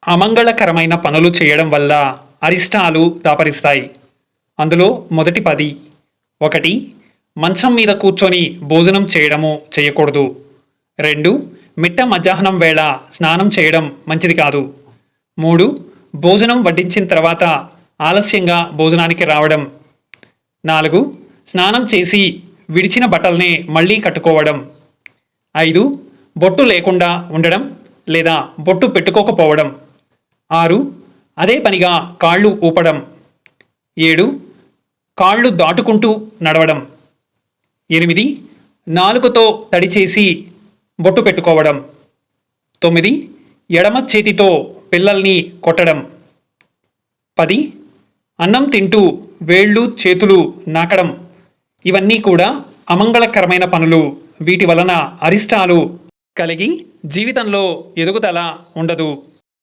అమంగళకరమైన పనులు చేయడం వల్ల అరిష్టాలు దాపరిస్తాయి. అందులో మొదటి 10. 1. మంచం మీద కూర్చొని భోజనం చేయకూడదు. 2. మిట్ట మధ్యాహ్నం వేళ స్నానం చేయడం మంచిది కాదు. 3. భోజనం వడ్డించిన తర్వాత ఆలస్యంగా భోజనానికి రావడం. 4. స్నానం చేసి విడిచిన బట్టల్ని మళ్ళీ కట్టుకోవడం. 5. బొట్టు లేకుండా ఉండడం లేదా బొట్టు పెట్టుకోకపోవడం. 6. అదే పనిగా కాళ్ళు ఊపడం. 7. కాళ్ళు దాటుకుంటూ నడవడం. 8. నాలుకతో తడిచేసి బొట్టు పెట్టుకోవడం. 9. ఎడమ చేతితో పిల్లల్ని కొట్టడం. 10. అన్నం తింటూ వేళ్ళు చేతులు నాకడం. ఇవన్నీ కూడా అమంగళకరమైన పనులు. వీటి వలన అరిష్టాలు కలిగి జీవితంలో ఎదుగుదల ఉండదు.